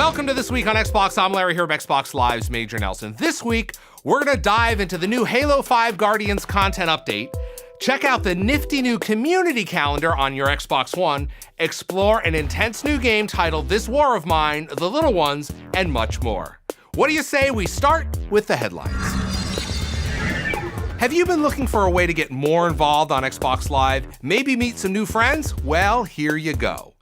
Welcome to This Week on Xbox. I'm Larry here of Xbox Live's Major Nelson. This week, we're going to dive into the new Halo 5 Guardians content update, check out the nifty new community calendar on your Xbox One, explore an intense new game titled This War of Mine, The Little Ones, and much more. What do you say we start with the headlines? Have you been looking for a way to get more involved on Xbox Live? Maybe meet some new friends? Well, here you go.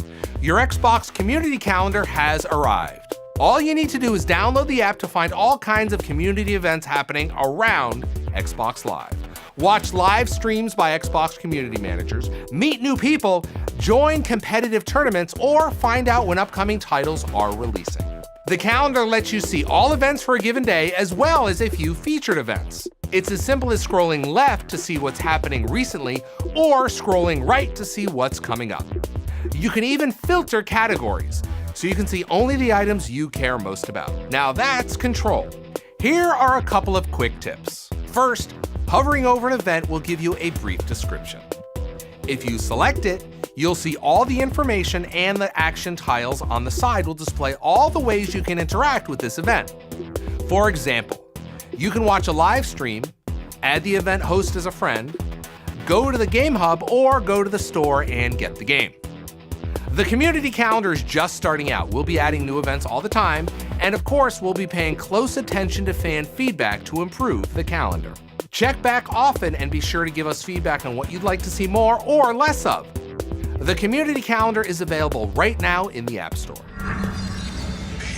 Your Xbox community calendar has arrived. All you need to do is download the app to find all kinds of community events happening around Xbox Live. Watch live streams by Xbox community managers, meet new people, join competitive tournaments, or find out when upcoming titles are releasing. The calendar lets you see all events for a given day, as well as a few featured events. It's as simple as scrolling left to see what's happening recently, or scrolling right to see what's coming up. You can even filter categories, so you can see only the items you care most about. Now that's control. Here are a couple of quick tips. First, hovering over an event will give you a brief description. If you select it, you'll see all the information, and the action tiles on the side will display all the ways you can interact with this event. For example, you can watch a live stream, add the event host as a friend, go to the game hub, or go to the store and get the game. The community calendar is just starting out. We'll be adding new events all the time, and of course, we'll be paying close attention to fan feedback to improve the calendar. Check back often and be sure to give us feedback on what you'd like to see more or less of. The community calendar is available right now in the App Store.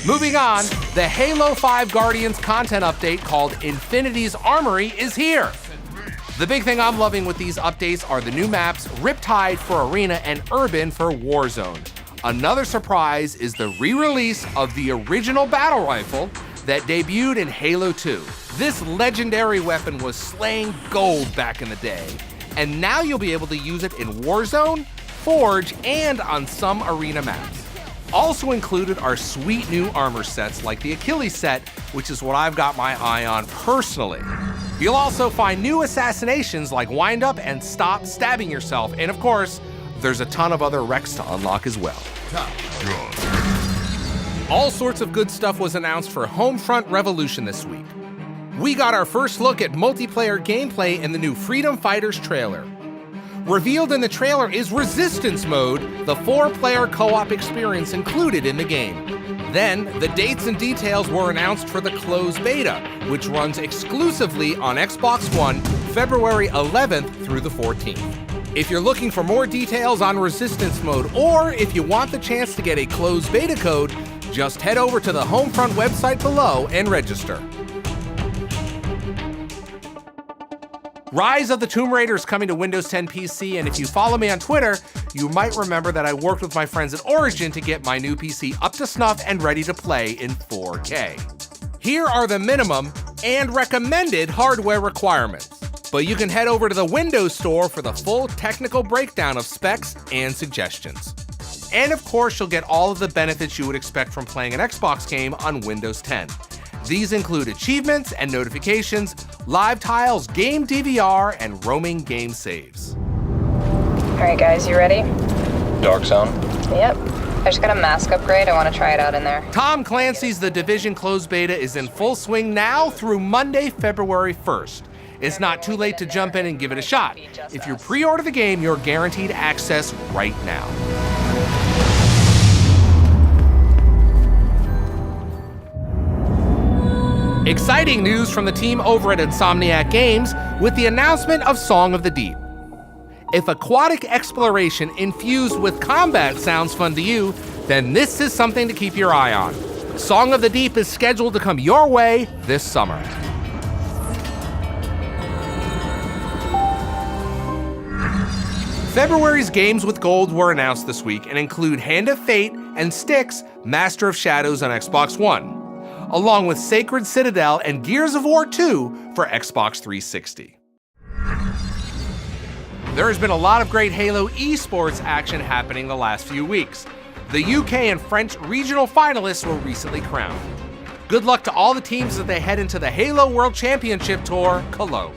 Moving on, the Halo 5 Guardians content update called Infinity's Armory is here. The big thing I'm loving with these updates are the new maps Riptide for Arena and Urban for Warzone. Another surprise is the re-release of the original battle rifle that debuted in Halo 2. This legendary weapon was slaying gold back in the day, and now you'll be able to use it in Warzone, Forge, and on some arena maps. Also included are sweet new armor sets like the Achilles set, which is what I've got my eye on personally. You'll also find new assassinations like Wind Up and Stop Stabbing Yourself, and of course, there's a ton of other wrecks to unlock as well. All sorts of good stuff was announced for Homefront Revolution this week. We got our first look at multiplayer gameplay in the new Freedom Fighters trailer. Revealed in the trailer is Resistance Mode, the 4-player co-op experience included in the game. Then, the dates and details were announced for the closed beta, which runs exclusively on Xbox One, February 11th through the 14th. If you're looking for more details on Resistance Mode, or if you want the chance to get a closed beta code, just head over to the Homefront website below and register. Rise of the Tomb Raider is coming to Windows 10 PC, and if you follow me on Twitter, you might remember that I worked with my friends at Origin to get my new PC up to snuff and ready to play in 4K. Here are the minimum and recommended hardware requirements, but you can head over to the Windows Store for the full technical breakdown of specs and suggestions. And of course, you'll get all of the benefits you would expect from playing an Xbox game on Windows 10. These include achievements and notifications, live tiles, game DVR, and roaming game saves. All right, guys, you ready? Dark Zone? Yep. I just got a mask upgrade. I want to try it out in there. Tom Clancy's The Division closed beta is in full swing now through Monday, February 1st. It's not too late to jump in and give it a shot. If you pre-order the game, you're guaranteed access right now. Exciting news from the team over at Insomniac Games with the announcement of Song of the Deep. If aquatic exploration infused with combat sounds fun to you, then this is something to keep your eye on. Song of the Deep is scheduled to come your way this summer. February's games with gold were announced this week and include Hand of Fate and Styx, Master of Shadows on Xbox One, along with Sacred Citadel and Gears of War 2 for Xbox 360. There has been a lot of great Halo esports action happening the last few weeks. The UK and French regional finalists were recently crowned. Good luck to all the teams as they head into the Halo World Championship Tour, Cologne.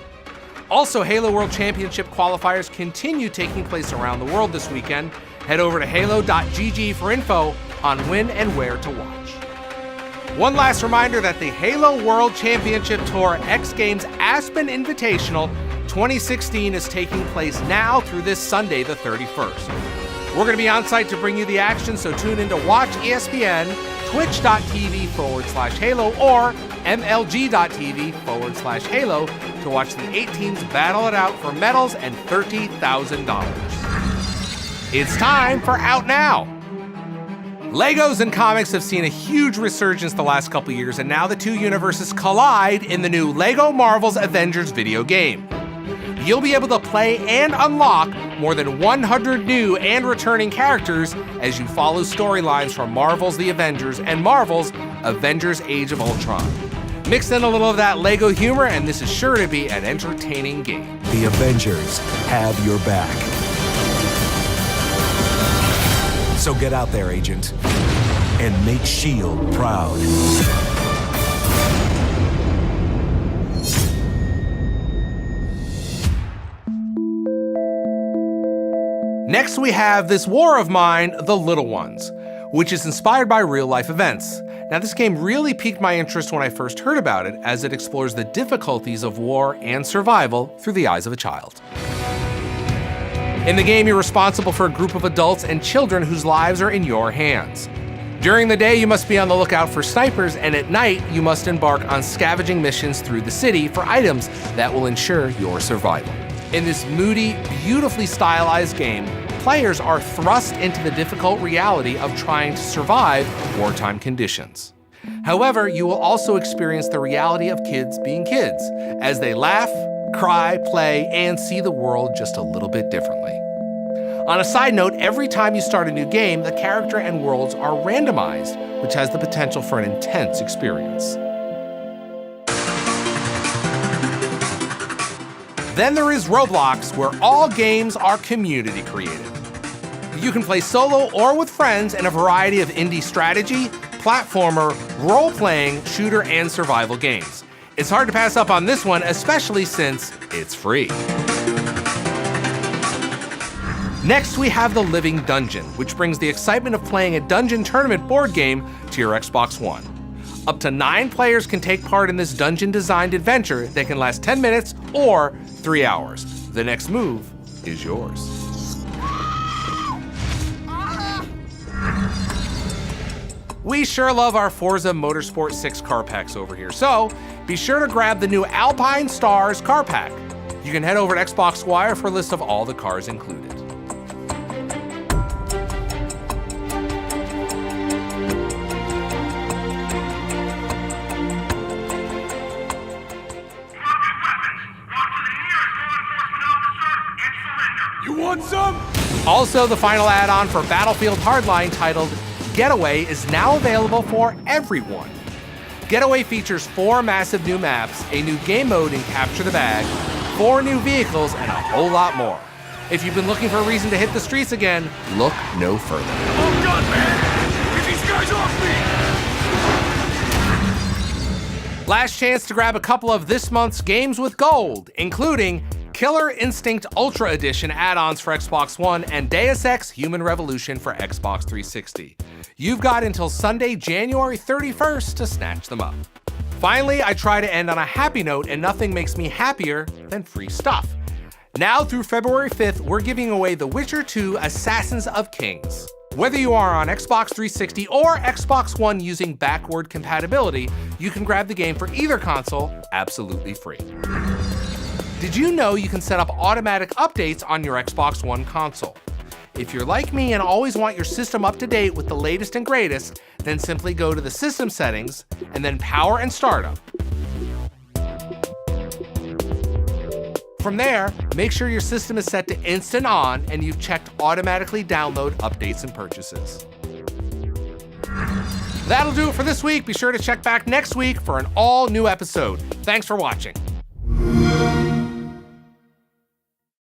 Also, Halo World Championship qualifiers continue taking place around the world this weekend. Head over to halo.gg for info on when and where to watch. One last reminder that the Halo World Championship Tour X Games Aspen Invitational 2016 is taking place now through this Sunday, the 31st. We're going to be on site to bring you the action, so tune in to Watch ESPN, twitch.tv/Halo, or mlg.tv/Halo to watch the 8 teams battle it out for medals and $30,000. It's time for Out Now. Legos and comics have seen a huge resurgence the last couple years, and now the two universes collide in the new LEGO Marvel's Avengers video game. You'll be able to play and unlock more than 100 new and returning characters as you follow storylines from Marvel's The Avengers and Marvel's Avengers Age of Ultron. Mix in a little of that LEGO humor, and this is sure to be an entertaining game. The Avengers have your back. So get out there, Agent, and make S.H.I.E.L.D. proud. Next, we have this war of mine, The Little Ones, which is inspired by real-life events. Now, this game really piqued my interest when I first heard about it, as it explores the difficulties of war and survival through the eyes of a child. In the game, you're responsible for a group of adults and children whose lives are in your hands. During the day, you must be on the lookout for snipers, and at night, you must embark on scavenging missions through the city for items that will ensure your survival. In this moody, beautifully stylized game, players are thrust into the difficult reality of trying to survive wartime conditions. However, you will also experience the reality of kids being kids, as they laugh, cry, play, and see the world just a little bit differently. On a side note, every time you start a new game, the character and worlds are randomized, which has the potential for an intense experience. Then there is Roblox, where all games are community created. You can play solo or with friends in a variety of indie strategy, platformer, role-playing, shooter, and survival games. It's hard to pass up on this one, especially since it's free. Next, we have The Living Dungeon, which brings the excitement of playing a dungeon tournament board game to your Xbox One. Up to 9 players can take part in this dungeon-designed adventure that can last 10 minutes or 3 hours. The next move is yours. We sure love our Forza Motorsport 6 car packs over here, so be sure to grab the new Alpine Stars car pack. You can head over to Xbox Wire for a list of all the cars included. You want some? Also, the final add-on for Battlefield Hardline, titled Getaway, is now available for everyone. Getaway features 4 massive new maps, a new game mode in Capture the Bag, 4 new vehicles, and a whole lot more. If you've been looking for a reason to hit the streets again, look no further. Oh God, man! Get these guys off me! Last chance to grab a couple of this month's games with gold, including Killer Instinct Ultra Edition add-ons for Xbox One and Deus Ex Human Revolution for Xbox 360. You've got until Sunday, January 31st to snatch them up. Finally, I try to end on a happy note, and nothing makes me happier than free stuff. Now through February 5th, we're giving away The Witcher 2 Assassins of Kings. Whether you are on Xbox 360 or Xbox One using backward compatibility, you can grab the game for either console absolutely free. Did you know you can set up automatic updates on your Xbox One console? If you're like me and always want your system up to date with the latest and greatest, then simply go to the system settings and then power and startup. From there, make sure your system is set to instant on and you've checked automatically download updates and purchases. That'll do it for this week. Be sure to check back next week for an all new episode. Thanks for watching.